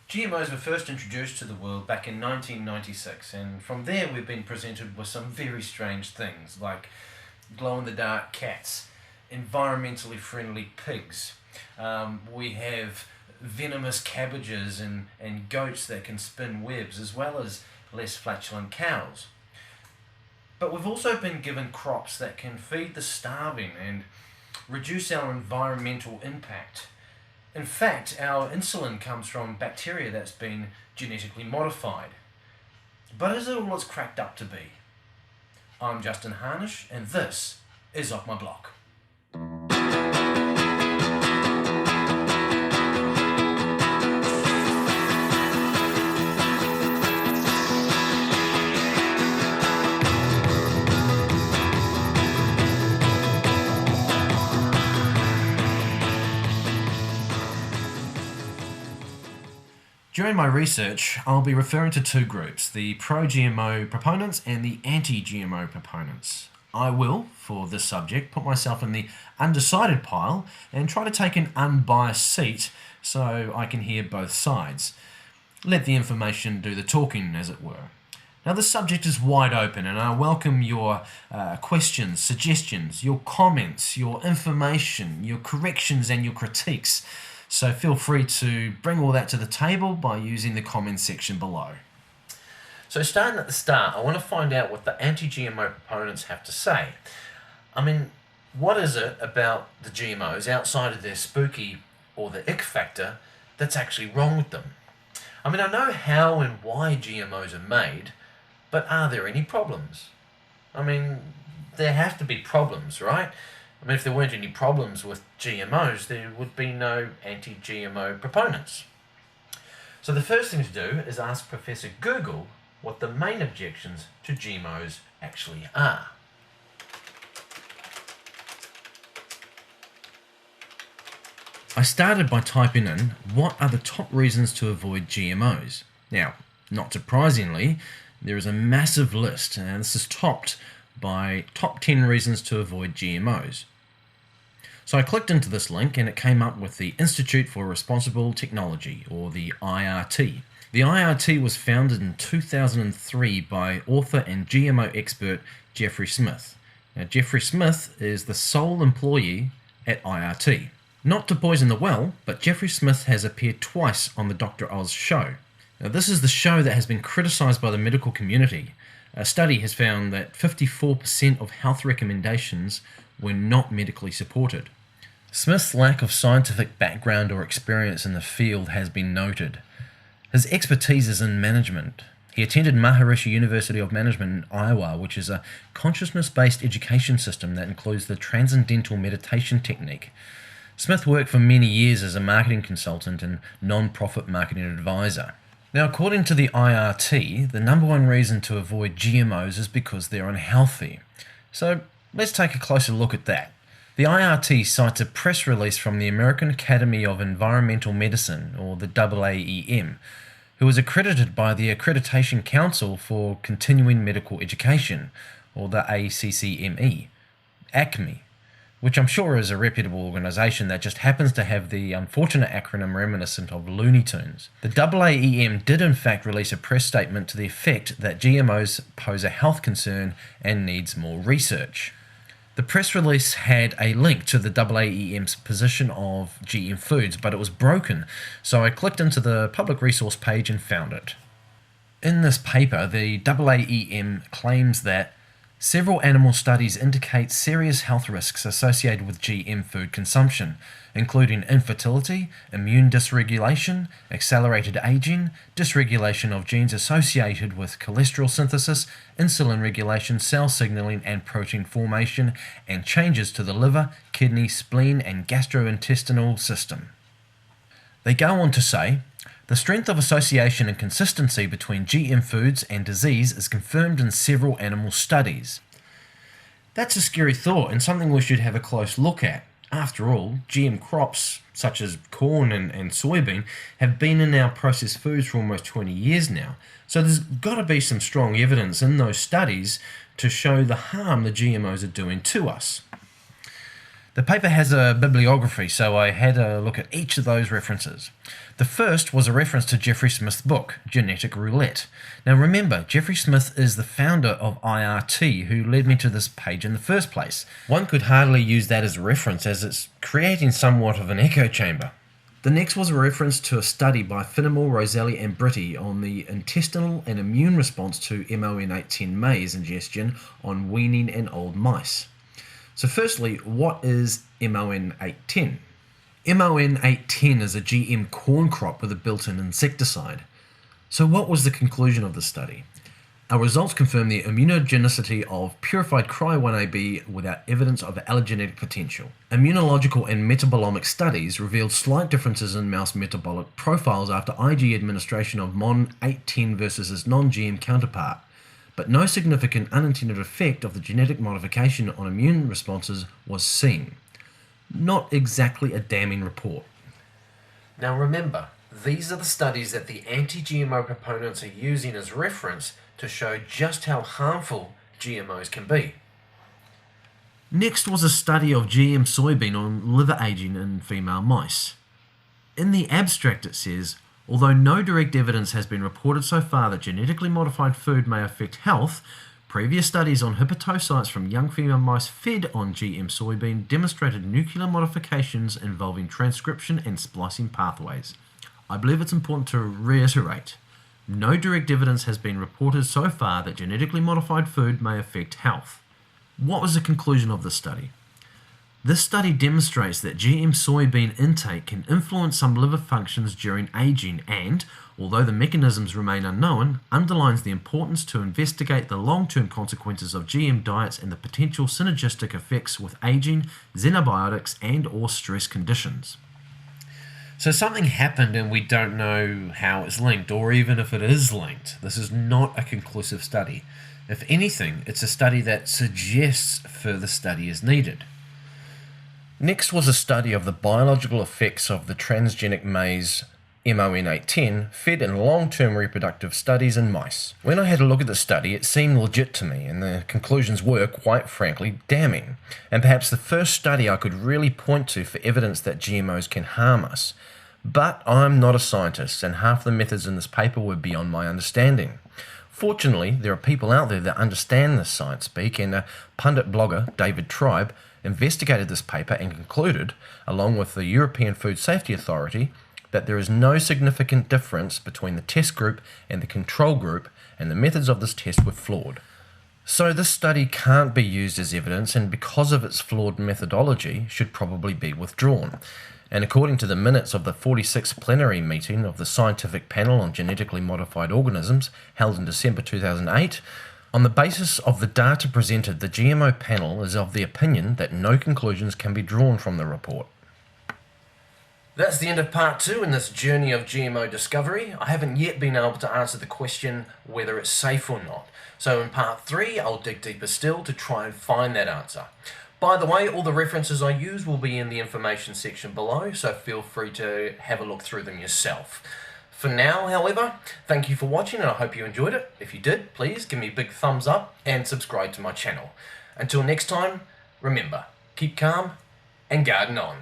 GMOs were first introduced to the world back in 1996, and from there we've been presented with some very strange things like glow-in-the-dark cats, environmentally friendly pigs. We have venomous cabbages and goats that can spin webs, as well as less flatulent cows. But we've also been given crops that can feed the starving and reduce our environmental impact. In fact, our insulin comes from bacteria that's been genetically modified. But is it all it's cracked up to be? I'm Justin Harnish, and this is Off My Block. During my research, I'll be referring to two groups, the pro-GMO proponents and the anti-GMO proponents. I will, for this subject, put myself in the undecided pile and try to take an unbiased seat so I can hear both sides. Let the information do the talking, as it were. Now, this subject is wide open, and I welcome your questions, suggestions, your comments, your information, your corrections and your critiques. So feel free to bring all that to the table by using the comments section below. So starting at the start, I want to find out what the anti-GMO proponents have to say. I mean, what is it about the GMOs outside of their spooky or the ick factor that's actually wrong with them? I mean, I know how and why GMOs are made, but are there any problems? I mean, there have to be problems, right? I mean, if there weren't any problems with GMOs, there would be no anti-GMO proponents. So the first thing to do is ask Professor Google what the main objections to GMOs actually are. I started by typing in, what are the top reasons to avoid GMOs? Now, not surprisingly, there is a massive list, and this is topped by top 10 reasons to avoid GMOs. So I clicked into this link and it came up with the Institute for Responsible Technology, or the IRT. The IRT was founded in 2003 by author and GMO expert Jeffrey Smith. Now, Jeffrey Smith is the sole employee at IRT. Not to poison the well, but Jeffrey Smith has appeared twice on the Dr. Oz show. Now, this is the show that has been criticised by the medical community. A study has found that 54% of health recommendations were not medically supported. Smith's lack of scientific background or experience in the field has been noted. His expertise is in management. He attended Maharishi University of Management in Iowa, which is a consciousness-based education system that includes the Transcendental Meditation technique. Smith worked for many years as a marketing consultant and non-profit marketing advisor. Now, according to the IRT, the number one reason to avoid GMOs is because they're unhealthy. So let's take a closer look at that. The IRT cites a press release from the American Academy of Environmental Medicine, or the AAEM, who is accredited by the Accreditation Council for Continuing Medical Education, or the ACCME, ACME, which I'm sure is a reputable organisation that just happens to have the unfortunate acronym reminiscent of Looney Tunes. The AAEM did in fact release a press statement to the effect that GMOs pose a health concern and needs more research. The press release had a link to the AAEM's position of GM foods, but it was broken, so I clicked into the public resource page and found it. In this paper, the AAEM claims that several animal studies indicate serious health risks associated with GM food consumption, including infertility, immune dysregulation, accelerated aging, dysregulation of genes associated with cholesterol synthesis, insulin regulation, cell signaling and protein formation, and changes to the liver, kidney, spleen, and gastrointestinal system. They go on to say, the strength of association and consistency between GM foods and disease is confirmed in several animal studies. That's a scary thought and something we should have a close look at. After all, GM crops such as corn and soybean have been in our processed foods for almost 20 years now, so there's got to be some strong evidence in those studies to show the harm the GMOs are doing to us. The paper has a bibliography, so I had a look at each of those references. The first was a reference to Jeffrey Smith's book, Genetic Roulette. Now remember, Jeffrey Smith is the founder of IRT, who led me to this page in the first place. One could hardly use that as a reference, as it's creating somewhat of an echo chamber. The next was a reference to a study by Finnemore, Roselli and Britti on the intestinal and immune response to MON810 maize ingestion on weaning and old mice. So firstly, what is MON810? MON810 is a GM corn crop with a built-in insecticide. So what was the conclusion of the study? Our results confirm the immunogenicity of purified Cry1AB without evidence of allergenic potential. Immunological and metabolomic studies revealed slight differences in mouse metabolic profiles after IG administration of MON810 versus its non-GM counterpart, but no significant unintended effect of the genetic modification on immune responses was seen. Not exactly a damning report. Now remember, these are the studies that the anti-GMO proponents are using as reference to show just how harmful GMOs can be. Next was a study of GM soybean on liver aging in female mice. In the abstract it says, although no direct evidence has been reported so far that genetically modified food may affect health, previous studies on hepatocytes from young female mice fed on GM soybean demonstrated nuclear modifications involving transcription and splicing pathways. I believe it's important to reiterate, no direct evidence has been reported so far that genetically modified food may affect health. What was the conclusion of this study? This study demonstrates that GM soybean intake can influence some liver functions during aging and, although the mechanisms remain unknown, underlines the importance to investigate the long-term consequences of GM diets and the potential synergistic effects with aging, xenobiotics and/or stress conditions. So something happened and we don't know how it's linked, or even if it is linked. This is not a conclusive study. If anything, it's a study that suggests further study is needed. Next was a study of the biological effects of the transgenic maize MON810 fed in long-term reproductive studies in mice. When I had a look at the study, it seemed legit to me, and the conclusions were, quite frankly, damning, and perhaps the first study I could really point to for evidence that GMOs can harm us. But I'm not a scientist, and half the methods in this paper were beyond my understanding. Fortunately, there are people out there that understand this science speak, and a pundit blogger, David Tribe, investigated this paper and concluded, along with the European Food Safety Authority, that there is no significant difference between the test group and the control group, and the methods of this test were flawed. So this study can't be used as evidence, and because of its flawed methodology, should probably be withdrawn. And according to the minutes of the 46th plenary meeting of the Scientific Panel on Genetically Modified Organisms, held in December 2008, on the basis of the data presented, the GMO panel is of the opinion that no conclusions can be drawn from the report. That's the end of part 2 in this journey of GMO discovery. I haven't yet been able to answer the question whether it's safe or not. So in part 3, I'll dig deeper still to try and find that answer. By the way, all the references I use will be in the information section below, so feel free to have a look through them yourself. For now, however, thank you for watching and I hope you enjoyed it. If you did, please give me a big thumbs up and subscribe to my channel. Until next time, remember, keep calm and garden on.